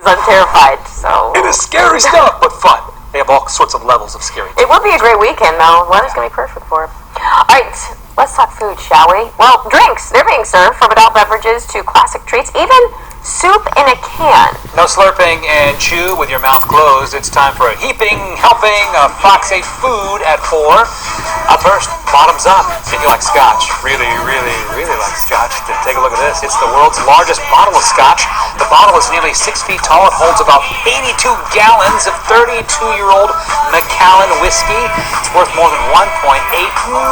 I'm terrified, so... It is scary stuff, but fun. They have all sorts of levels of scary. It would be a great weekend, though. Weather's going to be perfect for it. All right, let's talk food, shall we? Well, drinks. They're being served from adult beverages to classic treats, even soup in a can. No slurping and chew with your mouth closed. It's time for a heaping helping of Fox 8 food at 4. Up first, bottoms up. If you like scotch, really like scotch, then take a look at this. It's the world's largest bottle of scotch. The bottle is nearly 6 feet tall. It holds about 82 gallons of 32-year-old Macallan whiskey. It's worth more than $1.8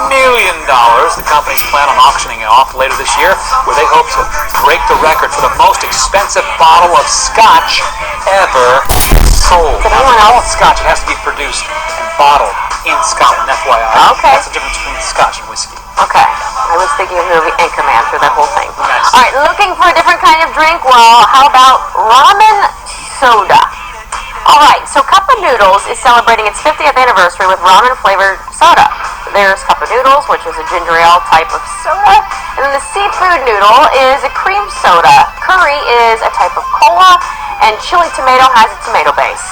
million. The companies plan on auctioning it off later this year, where they hope to break the record for the most expensive bottle of scotch ever sold. Did anyone All else? scotch, it has to be produced and bottled in Scotland, FYI. Okay. That's the difference between scotch and whiskey. Okay. I was thinking of the movie Anchorman through that whole thing. Nice. All right, looking for a different kind of drink? Well, how about ramen soda? All right, so Cup of Noodles is celebrating its 50th anniversary with ramen-flavored soda. There's Cup of Noodles, which is a ginger ale type of soda, and then the seafood noodle is a cream soda. Curry is a type of cola, and chili tomato has a tomato base.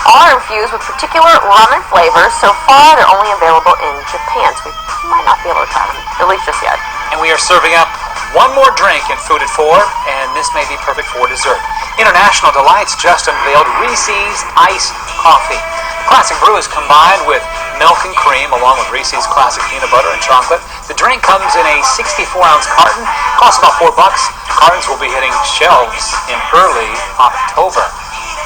All are infused with particular ramen flavors. So far, they're only available in Japan, so we might not be able to try them, at least just yet. And we are serving up one more drink in Food at 4, and this may be perfect for dessert. International Delights just unveiled Reese'S Iced Coffee. Classic brew is combined with milk and cream, along with Reese's classic peanut butter and chocolate. The drink comes in a 64-ounce carton, costs about $4. Cartons will be hitting shelves in early October.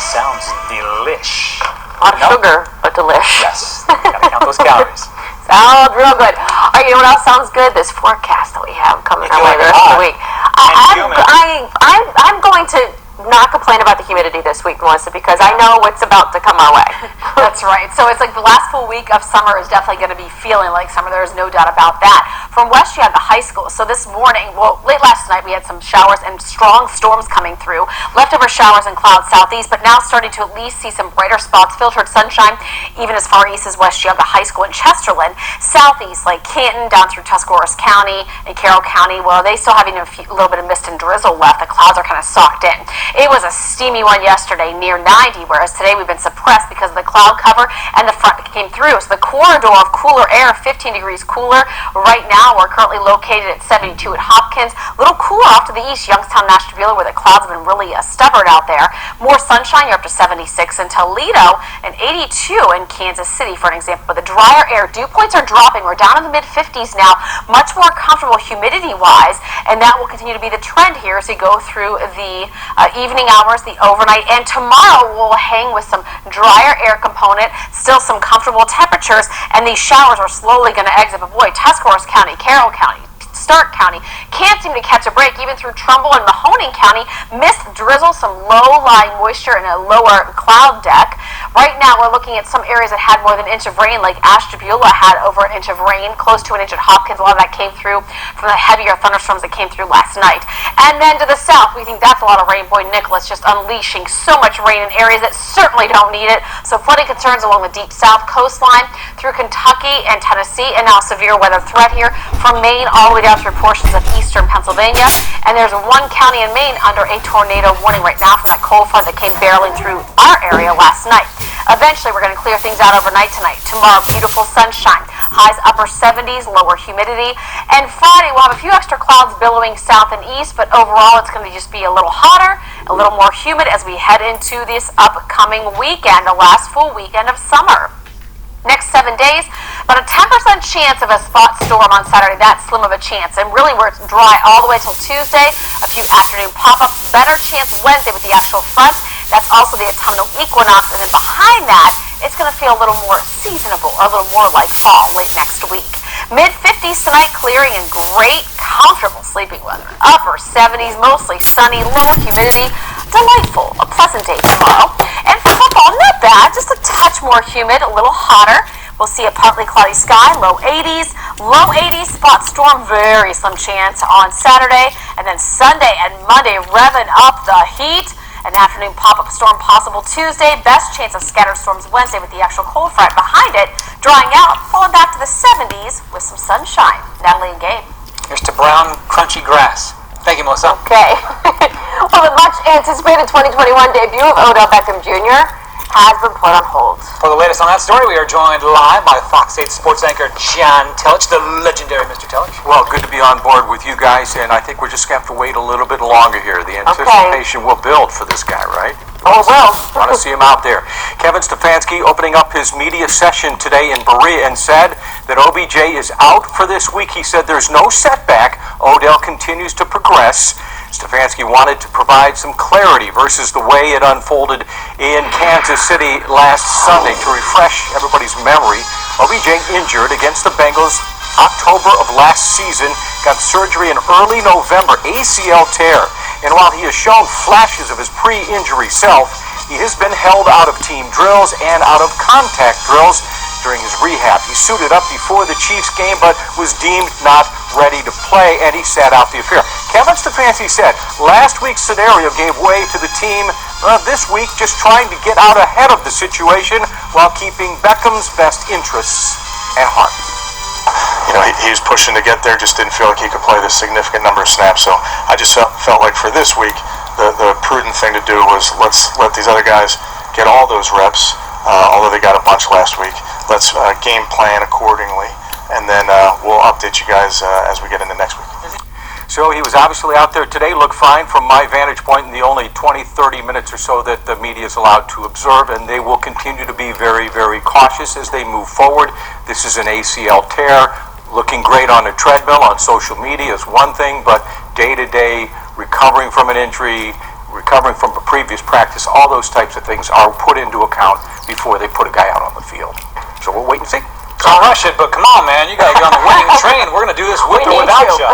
Sounds delish. A lot of sugar, but delish. Yes, gotta count those calories. Sounds real good. All right, you know what else sounds good? This forecast that we have coming our way the rest of the week. I'm going to not complain about the humidity this week, Melissa, because I know what's about to come our way. That's right. So it's like the last full week of summer is definitely going to be feeling like summer. There's no doubt about that. From West Geauga High School. So this morning, well, late last night, we had some showers and strong storms coming through. Leftover showers and clouds southeast, but now starting to at least see some brighter spots, filtered sunshine, even as far east as West Geauga High School in Chesterland. Southeast, like Canton, down through Tuscarawas County and Carroll County, well, they still having a little bit of mist and drizzle left. The clouds are kind of socked in. It was a steamy one yesterday, near 90, whereas today we've been suppressed because of the cloud cover and the front that came through. So the corridor of cooler air, 15 degrees cooler. Right now, we're currently located at 72 at Hopkins. A little cooler off to the east, Youngstown, Nashville, where the clouds have been really stubborn out there. More sunshine, you're up to 76 in Toledo and 82 in Kansas City, for an example. But the drier air, dew points are dropping. We're down in the mid-50s now, much more comfortable humidity-wise, and that will continue to be the trend here as we go through the evening hours, the overnight, and tomorrow we'll hang with some drier air component, still some comfortable temperatures, and these showers are slowly going to exit. But boy, Tuscarawas County, Carroll County, Stark County can't seem to catch a break, even through Trumbull and Mahoning County. Mist, drizzle, some low-lying moisture and a lower cloud deck. Right now, we're looking at some areas that had more than an inch of rain, like Ashtabula had over an inch of rain, close to an inch at Hopkins. A lot of that came through from the heavier thunderstorms that came through last night. And then to the south, we think that's a lot of rain. Boy, Nicholas just unleashing so much rain in areas that certainly don't need it. So flooding concerns along the deep south coastline through Kentucky and Tennessee, and now severe weather threat here from Maine all the way down through portions of eastern Pennsylvania. And there's one county in Maine under a tornado warning right now from that cold front that came barreling through our area last night. Eventually, we're going to clear things out overnight tonight. Tomorrow, beautiful sunshine. Highs upper 70s, lower humidity. And Friday, we'll have a few extra clouds billowing south and east, but overall, it's going to just be a little hotter, a little more humid as we head into this upcoming weekend, the last full weekend of summer. Next 7 days, about a 10% chance of a spot storm on Saturday. That slim of a chance. And really, where it's dry all the way till Tuesday, a few afternoon pop-ups. Better chance Wednesday with the actual front. That's also the autumnal equinox. And then behind that, it's going to feel a little more seasonable, or a little more like fall late next week. Mid-50s tonight, clearing and great, comfortable sleeping weather. Upper 70s, mostly sunny, low humidity. Delightful, a pleasant day tomorrow. And for football, not bad, just a touch more humid, a little hotter. We'll see a partly cloudy sky, low 80s, spot storm, very slim chance on Saturday. And then Sunday and Monday, revving up the heat. An afternoon pop-up storm possible Tuesday. Best chance of scattered storms Wednesday with the actual cold front behind it. Drying out, falling back to the 70s with some sunshine. Natalie and Gabe. Here's to brown, crunchy grass. Thank you, Melissa. Okay. Well, the much anticipated 2021 debut of Odell Beckham Jr. has been put on hold. For the latest on that story, we are joined live by Fox 8 sports anchor John Telich, the legendary Mr. Telich. Well, good to be on board with you guys, and I think we're just going to have to wait a little bit longer here. The anticipation will build for this guy, right? Oh, well. Want to see him out there. Kevin Stefanski opening up his media session today in Berea and said that OBJ is out for this week. He said there's no setback. Odell continues to progress. Stefanski wanted to provide some clarity versus the way it unfolded in Kansas City last Sunday. To refresh everybody's memory, OBJ injured against the Bengals October of last season, got surgery in early November, ACL tear. And while he has shown flashes of his pre-injury self, he has been held out of team drills and out of contact drills during his rehab. He suited up before the Chiefs game, but was deemed not ready to play, and he sat out the affair. Kevin Stefanski said last week's scenario gave way to the team this week just trying to get out ahead of the situation while keeping Beckham's best interests at heart. You know, he was pushing to get there, just didn't feel like he could play this significant number of snaps. So I just felt like for this week, the prudent thing to do was let's let these other guys get all those reps, although they got a bunch last week. Let's game plan accordingly, and then we'll update you guys as we get into next week. So he was obviously out there today, looked fine from my vantage point in the only 20, 30 minutes or so that the media is allowed to observe, and they will continue to be very, very cautious as they move forward. This is an ACL tear. Looking great on a treadmill on social media is one thing, but day-to-day, recovering from an injury, recovering from a previous practice, all those types of things are put into account before they put a guy out on the field. So we'll wait and see. Can't rush it, but come on, man. You got to get on the winning train. We're going to do this with or without you.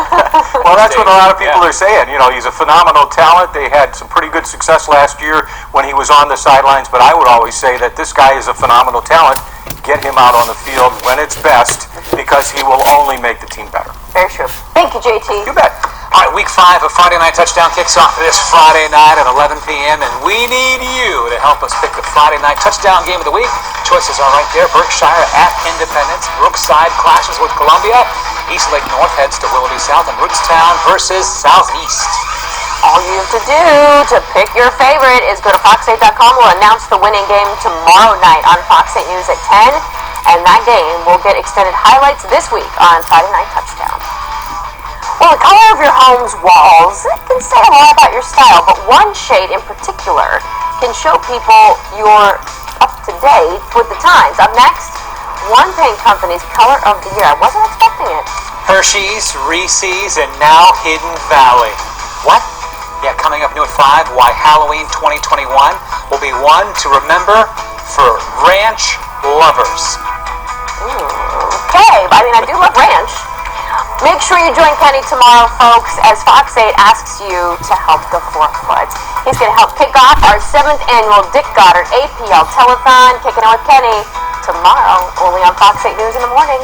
Well, that's what a lot of people are saying. You know, he's a phenomenal talent. They had some pretty good success last year when he was on the sidelines, but I would always say that this guy is a phenomenal talent. Get him out on the field when it's best, because he will only make the team better. Very true. Thank you, JT. You bet. All right, week 5 of Friday Night Touchdown kicks off this Friday night at 11 p.m., and we need you to help us pick the Friday Night Touchdown game of the week. Choices are right there. Berkshire at Independence. Brookside clashes with Columbia. Eastlake North heads to Willoughby South, and Rootstown versus Southeast. All you have to do to pick your favorite is go to fox8.com. We'll announce the winning game tomorrow night on Fox 8 News at 10, and that game will get extended highlights this week on Friday Night Touchdown. Well, the color of your home's walls, it can say a lot about your style, but one shade in particular can show people you're up to date with the times. Up next, one paint company's color of the year. I wasn't expecting it. Hershey's, Reese's, and now Hidden Valley. What? Yeah, coming up new at 5, why Halloween 2021 will be one to remember for ranch lovers. Okay, I mean, I do love ranch. Make sure you join Kenny tomorrow, folks, as Fox 8 asks you to help the 4th Floods. He's going to help kick off our 7th annual Dick Goddard APL Telethon. Kicking it with Kenny tomorrow, only on Fox 8 News in the morning.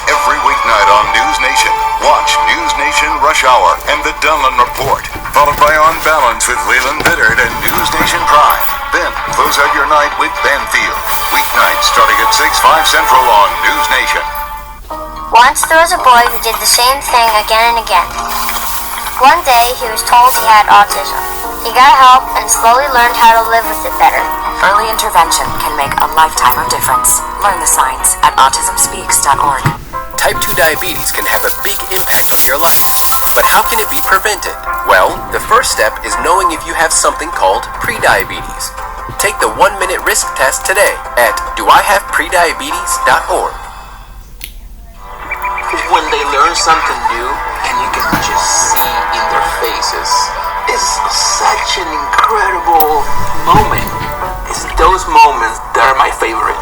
Every weeknight on News Nation, watch News Nation Rush Hour and The Dunlin Report, followed by On Balance with Leland Biddard and News Nation Prime. Then close out your night with Banfield. Weeknights starting at 6/5 Central on News Nation. Once there was a boy who did the same thing again and again. One day he was told he had autism. He got help and slowly learned how to live with it better. Early intervention can make a lifetime of difference. Learn the signs at autismspeaks.org. Type 2 diabetes can have a big impact on your life. But how can it be prevented? Well, the first step is knowing if you have something called prediabetes. Take the 1-minute risk test today at doihaveprediabetes.org. When they learn something new and you can just see in their faces, it's such an incredible moment. It's those moments that are my favorite.